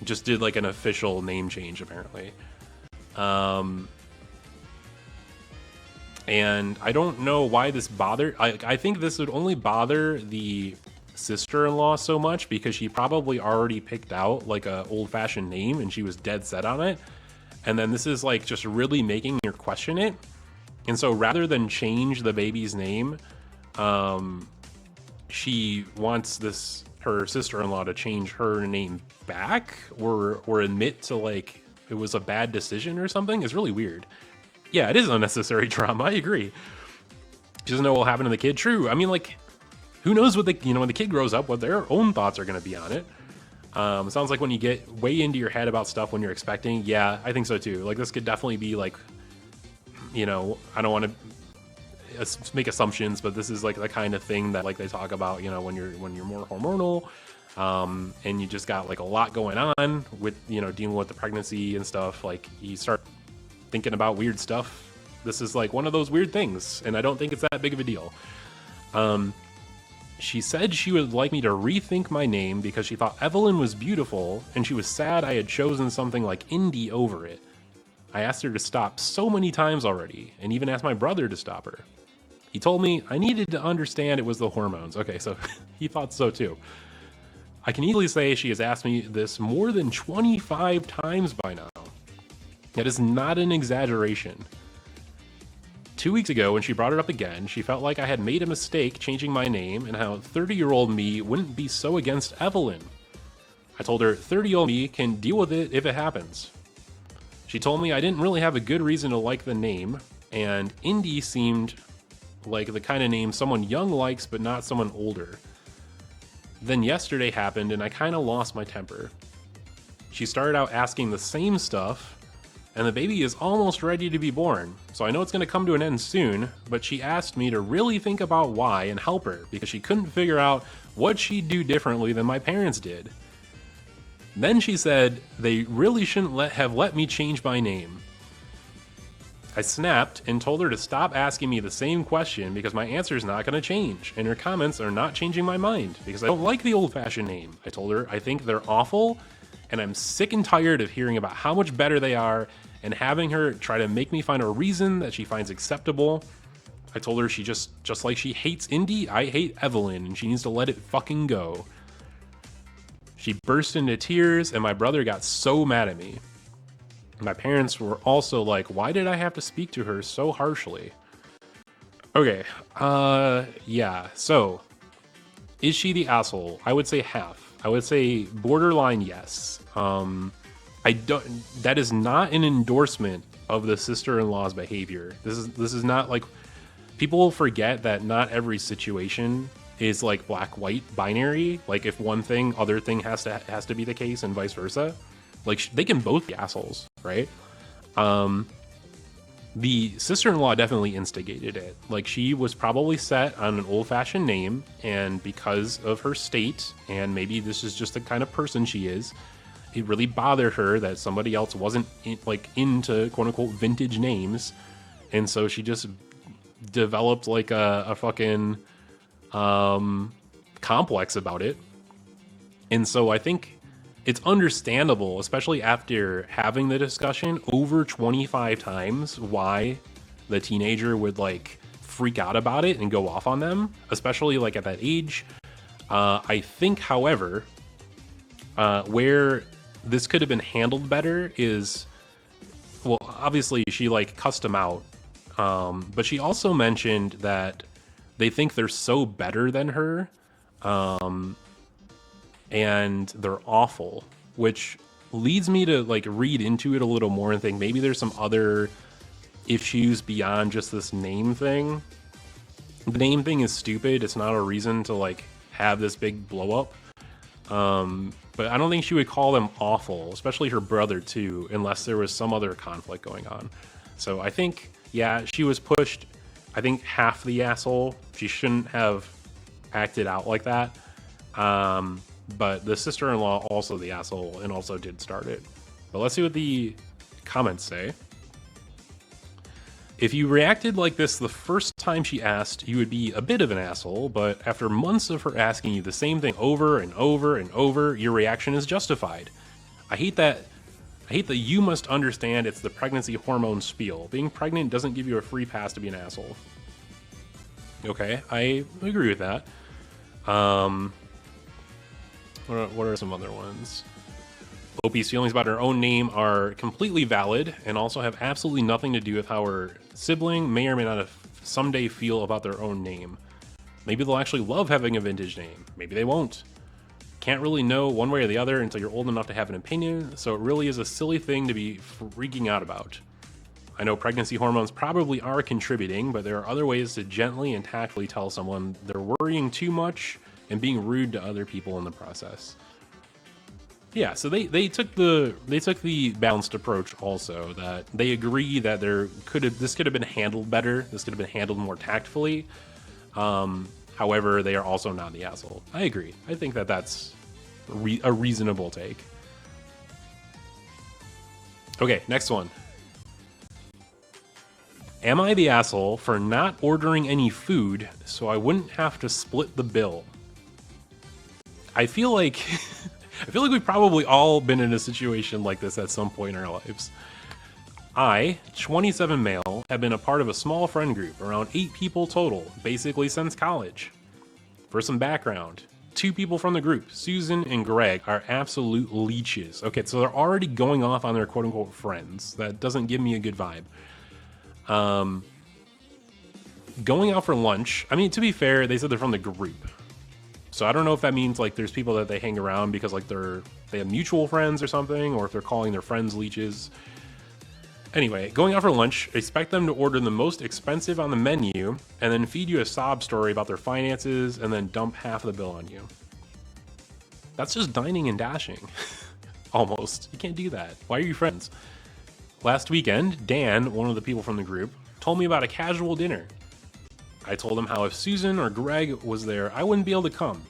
Just did like an official name change apparently. And I don't know why this bothered. I think this would only bother the sister-in-law so much because she probably already picked out like a old-fashioned name and she was dead set on it. And then this is like just really making her question it. And so rather than change the baby's name, she wants her sister-in-law to change her name back or admit to like it was a bad decision or something. It's really weird. Yeah, it is unnecessary drama. I agree. She doesn't know what will happen to the kid. True. I mean, like, who knows what when the kid grows up, what their own thoughts are going to be on it. It sounds like when you get way into your head about stuff when you're expecting. Yeah, I think so too. Like this could definitely be like, I don't want to make assumptions, but this is like the kind of thing that like they talk about, when you're more hormonal, and you just got like a lot going on with, dealing with the pregnancy and stuff. Like you start thinking about weird stuff. This is like one of those weird things, and I don't think it's that big of a deal. She said she would like me to rethink my name because she thought Evelyn was beautiful and she was sad I had chosen something like Indy over it. I asked her to stop so many times already and even asked my brother to stop her. He told me I needed to understand it was the hormones. Okay, so he thought so too. I can easily say she has asked me this more than 25 times by now. That is not an exaggeration. 2 weeks ago, when she brought it up again, she felt like I had made a mistake changing my name and how 30-year-old me wouldn't be so against Evelyn. I told her 30-year-old me can deal with it if it happens. She told me I didn't really have a good reason to like the name, and Indy seemed like the kind of name someone young likes but not someone older. Then yesterday happened and I kind of lost my temper. She started out asking the same stuff, and the baby is almost ready to be born, so I know it's going to come to an end soon, but she asked me to really think about why and help her because she couldn't figure out What'd she do differently than my parents did? Then she said they really shouldn't have let me change my name. I snapped and told her to stop asking me the same question because my answer is not going to change, and her comments are not changing my mind because I don't like the old-fashioned name. I told her I think they're awful, and I'm sick and tired of hearing about how much better they are and having her try to make me find a reason that she finds acceptable. I told her she just like she hates Indy, I hate Evelyn, and she needs to let it fucking go. She burst into tears, and my brother got so mad at me. My parents were also like, why did I have to speak to her so harshly? Okay, yeah, so, is she the asshole? I would say half. I would say borderline yes. That is not an endorsement of the sister-in-law's behavior. This is not like, people forget that not every situation is like black-white binary. Like if one thing, other thing has to be the case and vice versa. Like they can both be assholes, right? The sister-in-law definitely instigated it. Like she was probably set on an old-fashioned name, and because of her state, and maybe this is just the kind of person she is, it really bothered her that somebody else wasn't into quote-unquote vintage names, and so she just developed like a fucking complex about it. And so I think it's understandable, especially after having the discussion over 25 times, why the teenager would like freak out about it and go off on them, especially like at that age. I think, however, where this could have been handled better is, well, obviously she like cussed him out, but she also mentioned that they think they're so better than her, and they're awful, which leads me to like read into it a little more and think maybe there's some other issues beyond just this name thing. The name thing is stupid. It's not a reason to like have this big blow up. But I don't think she would call them awful, especially her brother too, unless there was some other conflict going on. So I think, yeah, she was pushed, I think, half the asshole. She shouldn't have acted out like that. But the sister-in-law also the asshole and also did start it. But let's see what the comments say. If you reacted like this the first time she asked, you would be a bit of an asshole, but after months of her asking you the same thing over and over and over, your reaction is justified. I hate that you must understand it's the pregnancy hormone spiel. Being pregnant doesn't give you a free pass to be an asshole. Okay, I agree with that. What are some other ones? Opie's feelings about her own name are completely valid and also have absolutely nothing to do with how her sibling may or may not have someday feel about their own name. Maybe they'll actually love having a vintage name. Maybe they won't. Can't really know one way or the other until you're old enough to have an opinion, so it really is a silly thing to be freaking out about. I know pregnancy hormones probably are contributing, but there are other ways to gently and tactfully tell someone they're worrying too much and being rude to other people in the process. Yeah, so they took the balanced approach also, that they agree that this could have been handled better. This could have been handled more tactfully. However, they are also not the asshole. I agree. I think that that's a reasonable take. Okay, next one. Am I the asshole for not ordering any food so I wouldn't have to split the bill? I feel like we've probably all been in a situation like this at some point in our lives. I, 27 male, have been a part of a small friend group, around 8 people total, basically since college. For some background, 2 people from the group, Susan and Greg, are absolute leeches. Okay, so they're already going off on their quote-unquote friends. That doesn't give me a good vibe. Going out for lunch, I mean, to be fair, they said they're from the group. So I don't know if that means like there's people that they hang around because like they have mutual friends or something, or if they're calling their friends leeches. Anyway, going out for lunch, expect them to order the most expensive on the menu and then feed you a sob story about their finances and then dump half the bill on you. That's just dining and dashing. Almost. You can't do that. Why are you friends? Last weekend, Dan, one of the people from the group, told me about a casual dinner. I told him how if Susan or Greg was there, I wouldn't be able to come.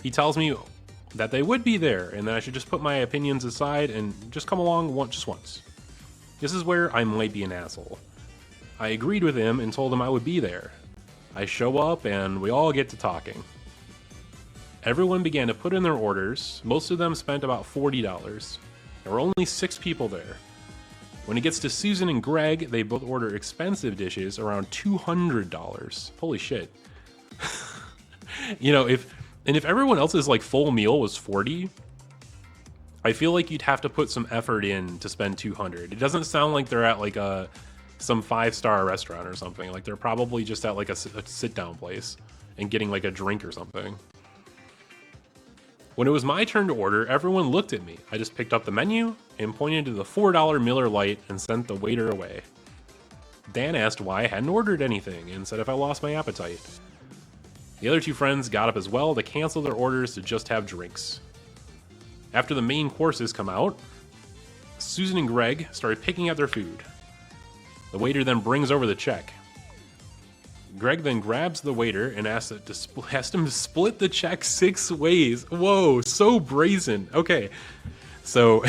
He tells me that they would be there and that I should just put my opinions aside and just come along just once. This is where I might be an asshole. I agreed with him and told him I would be there. I show up and we all get to talking. Everyone began to put in their orders. Most of them spent about $40. There were only 6 people there. When it gets to Susan and Greg, they both order expensive dishes, around $200. Holy shit. You know, if everyone else's like full meal was 40, I feel like you'd have to put some effort in to spend 200. It doesn't sound like they're at like some 5-star restaurant or something. Like they're probably just at like a sit-down place and getting like a drink or something. When it was my turn to order, everyone looked at me. I just picked up the menu and pointed to the $4 Miller Lite and sent the waiter away. Dan asked why I hadn't ordered anything and said if I lost my appetite. The other 2 friends got up as well to cancel their orders to just have drinks. After the main courses come out, Susan and Greg started picking out their food. The waiter then brings over the check. Greg then grabs the waiter and asks him to split the check 6 ways. Whoa, so brazen. Okay, so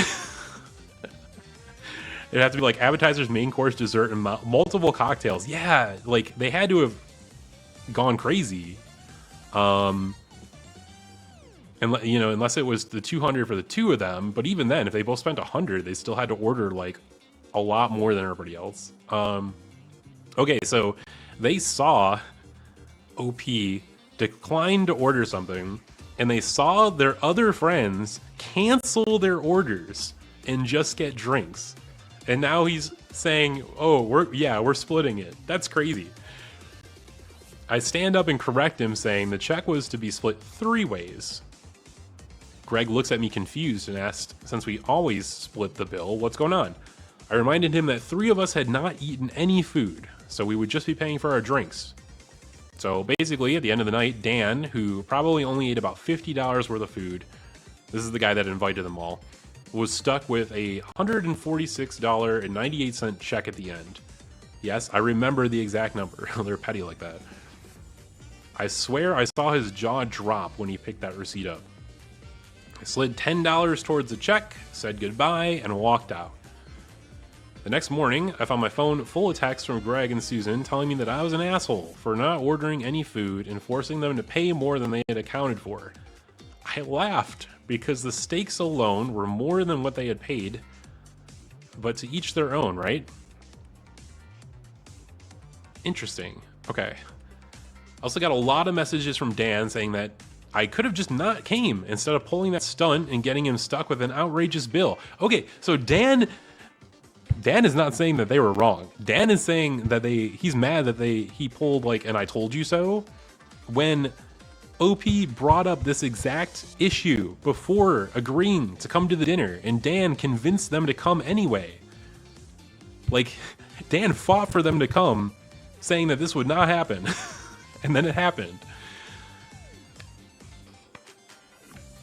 it had to be like appetizers, main course, dessert, and multiple cocktails. Yeah, like they had to have gone crazy. And you know, unless it was the 200 for the 2 of them, but even then, if they both spent 100, they still had to order like a lot more than everybody else. Okay, so they saw OP decline to order something, and they saw their other friends cancel their orders and just get drinks. And now he's saying, "Oh, we're splitting it." That's crazy. I stand up and correct him, saying the check was to be split 3 ways. Greg looks at me confused and asks, since we always split the bill, what's going on? I reminded him that 3 of us had not eaten any food, so we would just be paying for our drinks. So basically, at the end of the night, Dan, who probably only ate about $50 worth of food, this is the guy that invited them all, was stuck with a $146.98 check at the end. Yes, I remember the exact number. They're petty like that. I swear I saw his jaw drop when he picked that receipt up. I slid $10 towards the check, said goodbye, and walked out. The next morning, I found my phone full of texts from Greg and Susan telling me that I was an asshole for not ordering any food and forcing them to pay more than they had accounted for. I laughed because the steaks alone were more than what they had paid, but to each their own, right? Interesting. Okay. I also got a lot of messages from Dan saying that I could have just not came instead of pulling that stunt and getting him stuck with an outrageous bill. Okay, so Dan is not saying that they were wrong. Dan is saying that he's mad that he pulled like an I told you so when OP brought up this exact issue before agreeing to come to the dinner, and Dan convinced them to come anyway. Like, Dan fought for them to come, saying that this would not happen, and then it happened.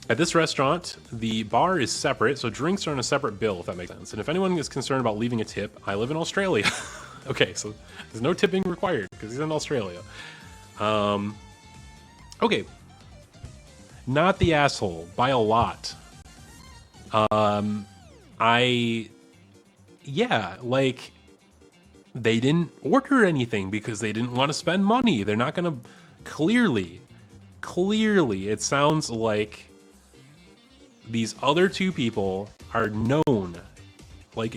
At this restaurant, the bar is separate, so drinks are on a separate bill, if that makes sense. And if anyone is concerned about leaving a tip, I live in Australia. Okay, so there's no tipping required because he's in Australia. Okay. Not the asshole, by a lot. Yeah, like, they didn't order anything because they didn't want to spend money. They're not going to, clearly, it sounds like these other 2 people are known. Like,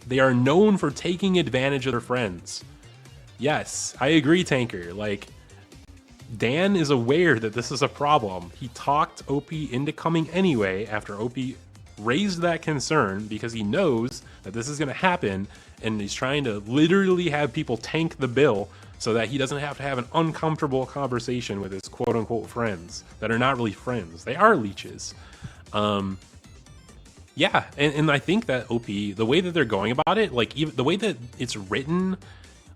they are known for taking advantage of their friends. Yes, I agree, Tanker. Like, Dan is aware that this is a problem. He talked OP into coming anyway after OP raised that concern because he knows that this is going to happen, and he's trying to literally have people tank the bill so that he doesn't have to have an uncomfortable conversation with his quote-unquote friends that are not really friends. They are leeches. Yeah, and I think that OP, the way that they're going about it, like even the way that it's written,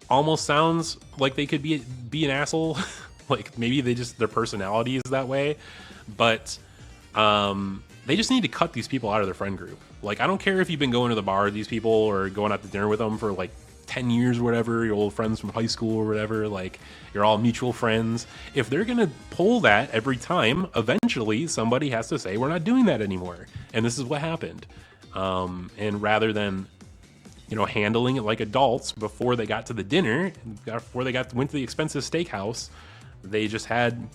almost sounds like they could be an asshole. Like maybe their personality is that way, but they just need to cut these people out of their friend group. Like I don't care if you've been going to the bar with these people or going out to dinner with them for like 10 years or whatever, your old friends from high school or whatever, like you're all mutual friends. If they're gonna pull that every time, eventually somebody has to say we're not doing that anymore. And this is what happened. And rather than, you know, handling it like adults before they got to the dinner, before they went to the expensive steakhouse, they just had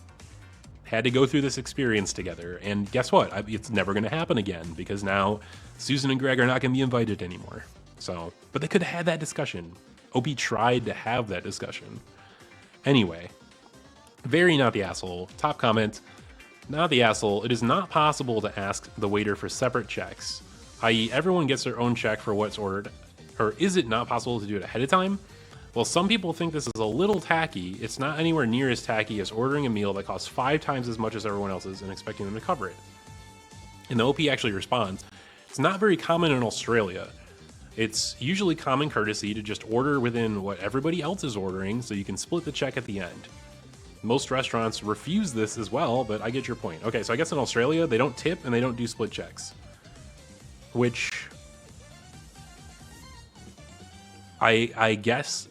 to go through this experience together. And guess what? It's never going to happen again, because now Susan and Greg are not going to be invited anymore. So, but they could have had that discussion. OP tried to have that discussion. Anyway, very not the asshole. Top comment, not the asshole. It is not possible to ask the waiter for separate checks, i.e. everyone gets their own check for what's ordered. Or is it not possible to do it ahead of time? Well, some people think this is a little tacky. It's not anywhere near as tacky as ordering a meal that costs 5 times as much as everyone else's and expecting them to cover it. And the OP actually responds, it's not very common in Australia. It's usually common courtesy to just order within what everybody else is ordering so you can split the check at the end. Most restaurants refuse this as well, but I get your point. Okay, so I guess in Australia, they don't tip and they don't do split checks. Which I guess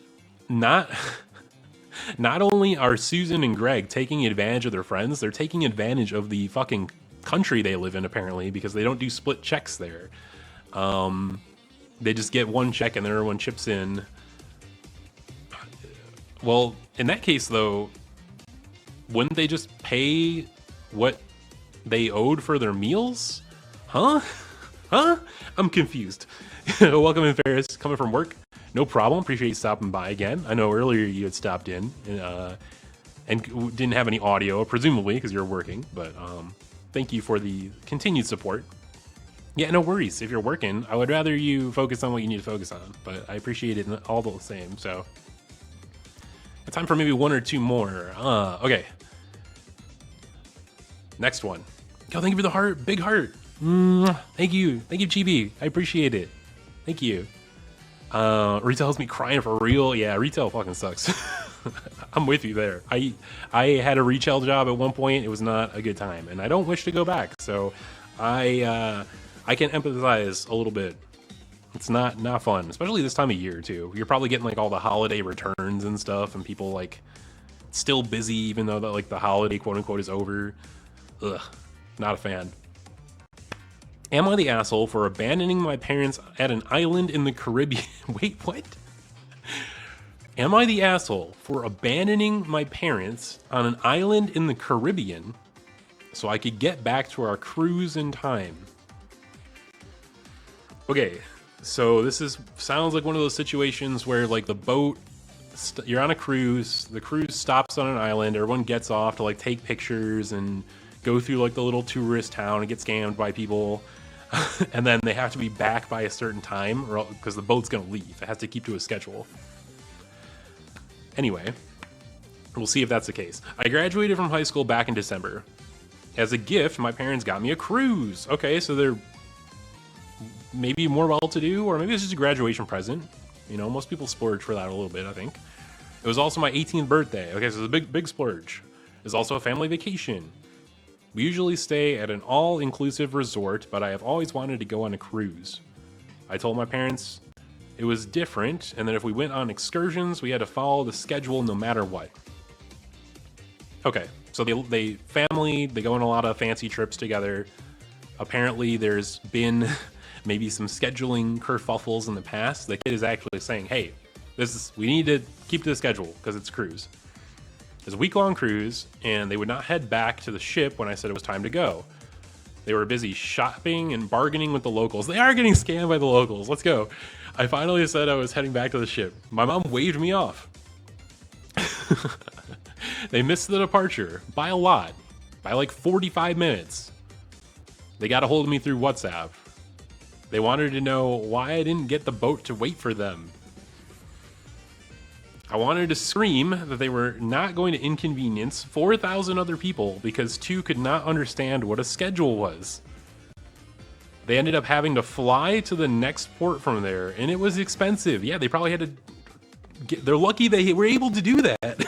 not only are Susan and Greg taking advantage of their friends, they're taking advantage of the fucking country they live in, apparently, because they don't do split checks there. They just get one check and then everyone chips in. Well, in that case, though, wouldn't they just pay what they owed for their meals? Huh? I'm confused. Welcome in, Ferris. Coming from work? No problem. Appreciate you stopping by again. I know earlier you had stopped in and didn't have any audio, presumably because you're working. But thank you for the continued support. Yeah, no worries. If you're working, I would rather you focus on what you need to focus on. But I appreciate it all the same. So, time for maybe one or two more. Okay. Next one. Yo, thank you for the heart. Big heart. Thank you, Chibi. I appreciate it. Thank you. Retail has me crying for real. Yeah, retail fucking sucks. I'm with you there. I had a retail job at one point. It was not a good time, and I don't wish to go back. So I can empathize a little bit. It's not fun, especially this time of year too. You're probably getting like all the holiday returns and stuff, and people like still busy even though the holiday quote unquote is over. Ugh, not a fan. Am I the asshole for abandoning my parents at an island in the Caribbean? Wait, what? Am I the asshole for abandoning my parents on an island in the Caribbean so I could get back to our cruise in time? Okay, so this sounds like one of those situations where like the boat, you're on a cruise, the cruise stops on an island, everyone gets off to like take pictures and go through like the little tourist town and get scammed by people. And then they have to be back by a certain time because the boat's going to leave. It has to keep to a schedule. Anyway, we'll see if that's the case. I graduated from high school back in December. As a gift, my parents got me a cruise. Okay, so they're maybe more well-to-do, or maybe it's just a graduation present. You know, most people splurge for that a little bit, I think. It was also my 18th birthday. Okay, so it's a big splurge. It's also a family vacation. We usually stay at an all-inclusive resort, but I have always wanted to go on a cruise. I told my parents it was different, and that if we went on excursions, we had to follow the schedule no matter what. Okay, so they go on a lot of fancy trips together. Apparently, there's been maybe some scheduling kerfuffles in the past. The kid is actually saying, hey, we need to keep to the schedule because it's a cruise. It's a week-long cruise, and they would not head back to the ship when I said it was time to go. They were busy shopping and bargaining with the locals. They are getting scammed by the locals. Let's go. I finally said I was heading back to the ship. My mom waved me off. They missed the departure by a lot, by like 45 minutes. They got a hold of me through WhatsApp. They wanted to know why I didn't get the boat to wait for them. I wanted to scream that they were not going to inconvenience 4,000 other people because 2 could not understand what a schedule was. They ended up having to fly to the next port from there, and it was expensive. Yeah, they probably had to they're lucky they were able to do that.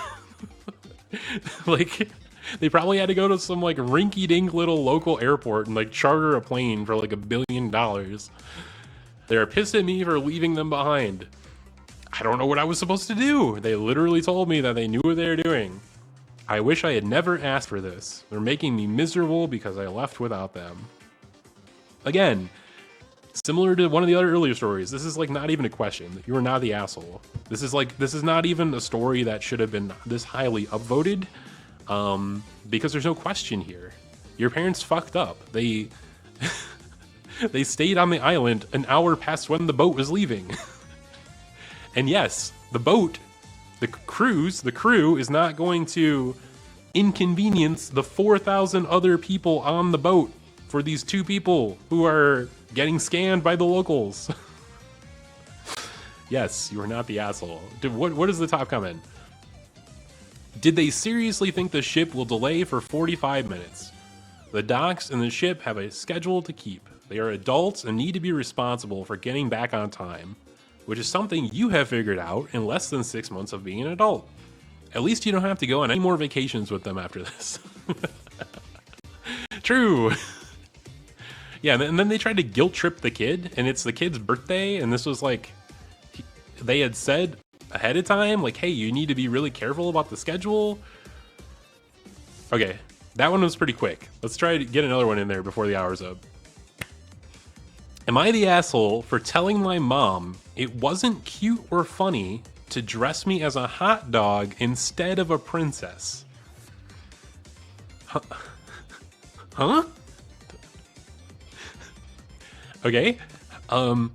Like, they probably had to go to some like rinky-dink little local airport and like charter a plane for like $1 billion. They're pissed at me for leaving them behind. I don't know what I was supposed to do. They literally told me that they knew what they were doing. I wish I had never asked for this. They're making me miserable because I left without them. Again, similar to one of the other earlier stories, this is like not even a question. You are not the asshole. This is not even a story that should have been this highly upvoted, because there's no question here. Your parents fucked up. They they stayed on the island an hour past when the boat was leaving. And yes, the boat, the crew is not going to inconvenience the 4,000 other people on the boat for these 2 people who are getting scanned by the locals. Yes, you are not the asshole. What is the top comment? Did they seriously think the ship will delay for 45 minutes? The docks and the ship have a schedule to keep. They are adults and need to be responsible for getting back on time, which is something you have figured out in less than 6 months of being an adult. At least you don't have to go on any more vacations with them after this. True. Yeah, and then they tried to guilt trip the kid, and it's the kid's birthday, and this was like, they had said ahead of time, like, hey, you need to be really careful about the schedule. Okay, that one was pretty quick. Let's try to get another one in there before the hour's up. Am I the asshole for telling my mom it wasn't cute or funny to dress me as a hot dog instead of a princess? Huh? Okay. So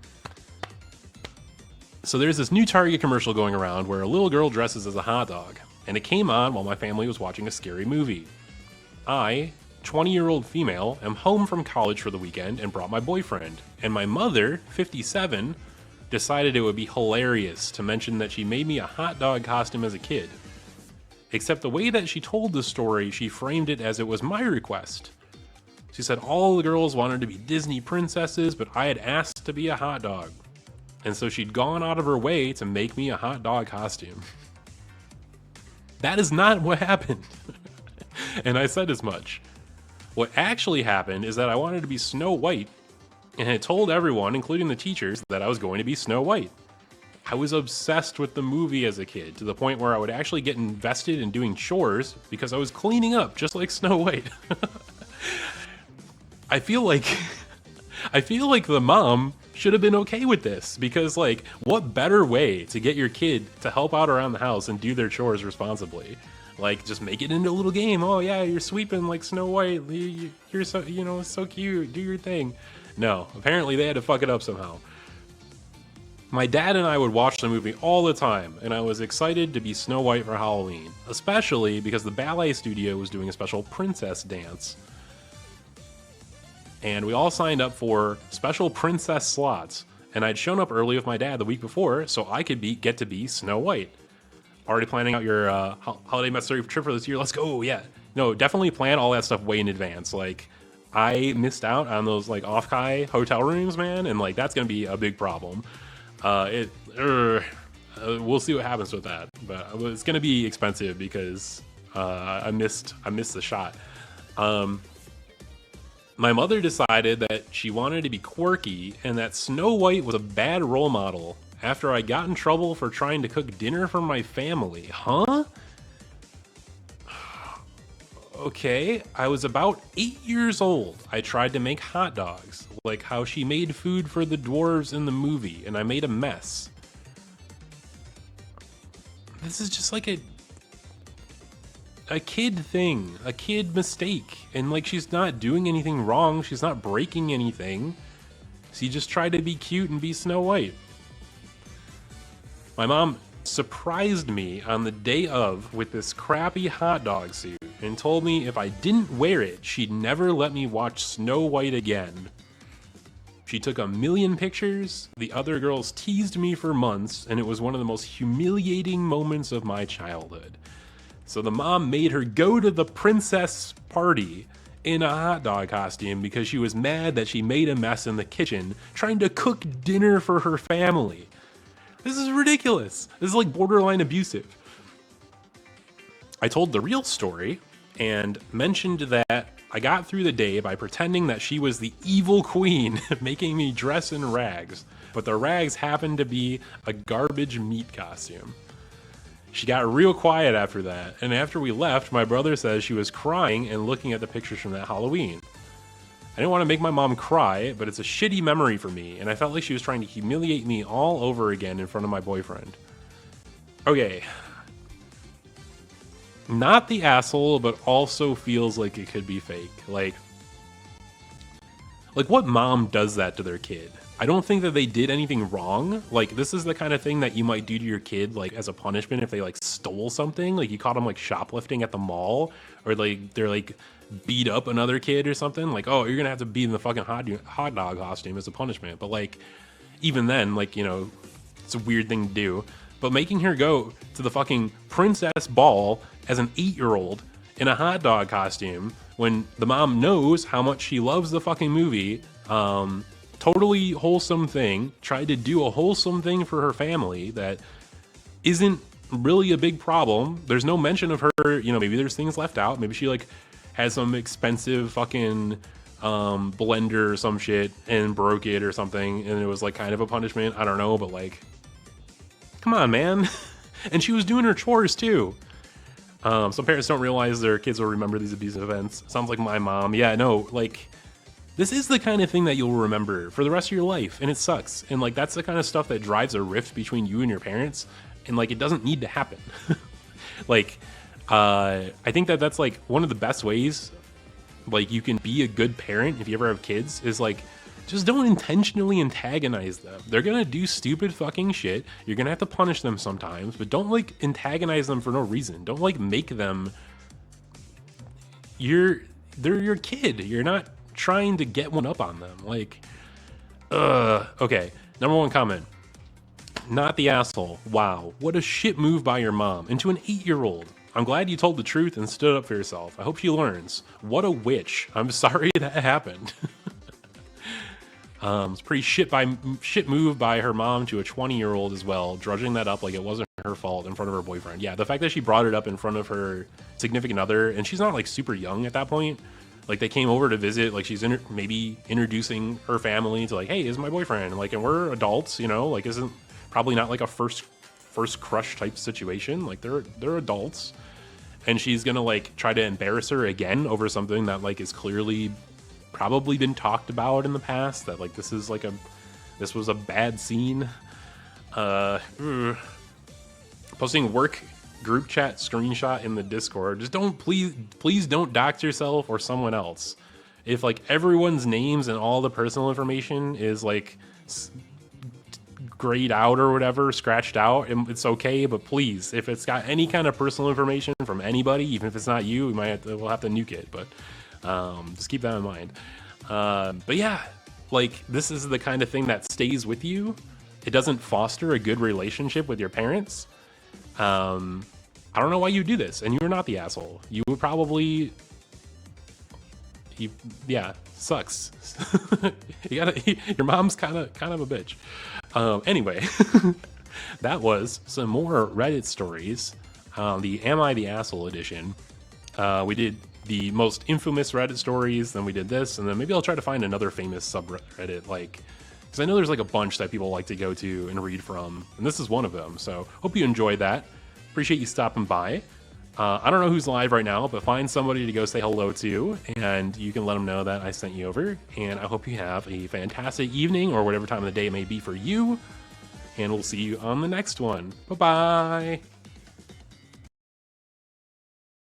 there's this new Target commercial going around where a little girl dresses as a hot dog, and it came on while my family was watching a scary movie. I, 20-year-old female, am home from college for the weekend and brought my boyfriend, and my mother, 57, decided it would be hilarious to mention that she made me a hot dog costume as a kid. Except the way that she told the story, she framed it as it was my request. She said all the girls wanted to be Disney princesses, but I had asked to be a hot dog. And so she'd gone out of her way to make me a hot dog costume. That is not what happened. And I said as much. What actually happened is that I wanted to be Snow White, and had told everyone, including the teachers, that I was going to be Snow White. I was obsessed with the movie as a kid, to the point where I would actually get invested in doing chores because I was cleaning up just like Snow White. I feel like the mom should have been okay with this, because like, what better way to get your kid to help out around the house and do their chores responsibly? Like, just make it into a little game. Oh yeah, you're sweeping like Snow White. You're so, so cute. Do your thing. No, apparently they had to fuck it up somehow. My dad and I would watch the movie all the time, and I was excited to be Snow White for Halloween, especially because the ballet studio was doing a special princess dance. And we all signed up for special princess slots, and I'd shown up early with my dad the week before so I could get to be Snow White. Already planning out your holiday necessary trip for this year? Let's go, yeah. No, definitely plan all that stuff way in advance. Like, I missed out on those like off-kai hotel rooms, man, and like that's gonna be a big problem. We'll see what happens with that, but it's gonna be expensive because I missed the shot. My mother decided that she wanted to be quirky and that Snow White was a bad role model after I got in trouble for trying to cook dinner for my family. Huh? Okay, I was about 8 years old. I tried to make hot dogs, like how she made food for the dwarves in the movie, and I made a mess. This is just like a kid thing, a kid mistake, and like she's not doing anything wrong, she's not breaking anything. She just tried to be cute and be Snow White. My mom surprised me on the day of with this crappy hot dog suit and told me if I didn't wear it, she'd never let me watch Snow White again. She took a million pictures, the other girls teased me for months, and it was one of the most humiliating moments of my childhood. So the mom made her go to the princess party in a hot dog costume because she was mad that she made a mess in the kitchen trying to cook dinner for her family. This is ridiculous. This is like borderline abusive. I told the real story and mentioned that I got through the day by pretending that she was the evil queen, making me dress in rags, but the rags happened to be a garbage meat costume. She got real quiet after that, and after we left, my brother says she was crying and looking at the pictures from that Halloween. I didn't want to make my mom cry, but it's a shitty memory for me, and I felt like she was trying to humiliate me all over again in front of my boyfriend. Okay. Not the asshole, but also feels like it could be fake. Like what mom does that to their kid? I don't think that they did anything wrong. Like, this is the kind of thing that you might do to your kid, like, as a punishment if they, like, stole something. Like, you caught them, like, shoplifting at the mall, or, like, they're, like, beat up another kid or something. Like, oh, you're gonna have to be in the fucking hot dog costume as a punishment. But, like, even then, like, you know, it's a weird thing to do. But making her go to the fucking princess ball as an 8-year-old in a hot dog costume when the mom knows how much she loves the fucking movie, totally wholesome thing, tried to do a wholesome thing for her family that isn't really a big problem. There's no mention of her, you know, maybe there's things left out. Maybe she, like, has some expensive fucking blender or some shit and broke it or something, and it was, like, kind of a punishment. I don't know, but, like, come on, man. And she was doing her chores, too. Some parents don't realize their kids will remember these abusive events. Sounds like my mom. Yeah, no, like, this is the kind of thing that you'll remember for the rest of your life, and it sucks. And, like, that's the kind of stuff that drives a rift between you and your parents, and, like, it doesn't need to happen. Like, I think that that's, like, one of the best ways, like, you can be a good parent if you ever have kids, is, like, just don't intentionally antagonize them. They're gonna do stupid fucking shit. You're gonna have to punish them sometimes, but don't, like, antagonize them for no reason. Don't, like, make them... They're your kid. You're not trying to get one up on them. Like, okay. Number one comment. Not the asshole. Wow. What a shit move by your mom. And to an 8-year-old. I'm glad you told the truth and stood up for yourself. I hope she learns. What a witch. I'm sorry that happened. It's pretty shit move by her mom to a 20-year-old as well, drudging that up like it wasn't her fault in front of her boyfriend. Yeah, the fact that she brought it up in front of her significant other, and she's not, like, super young at that point. Like, they came over to visit, like, she's maybe introducing her family to, like, hey, this is my boyfriend, and, like, and we're adults, you know, like, isn't probably not like a first crush type situation. Like, they're adults, and she's gonna, like, try to embarrass her again over something that, like, is clearly probably been talked about in the past, that, like, this was a bad scene. Posting work group chat screenshot in the Discord. Just don't, please don't dox yourself or someone else. If, like, everyone's names and all the personal information is, like, grayed out or whatever, scratched out, it's okay, but please, if it's got any kind of personal information from anybody, even if it's not you, we'll have to nuke it, but just keep that in mind. But yeah, like, this is the kind of thing that stays with you. It doesn't foster a good relationship with your parents. I don't know why you do this, and you're not the asshole. You would probably, yeah, sucks. Your mom's kind of a bitch. Anyway, that was some more Reddit stories. The Am I the Asshole edition. We did the most infamous Reddit stories, then we did this, and then maybe I'll try to find another famous subreddit, like, because I know there's, like, a bunch that people like to go to and read from, and this is one of them. So hope you enjoyed that. Appreciate you stopping by. I don't know who's live right now, but find somebody to go say hello to, and you can let them know that I sent you over. And I hope you have a fantastic evening, or whatever time of the day it may be for you. And we'll see you on the next one. Bye-bye.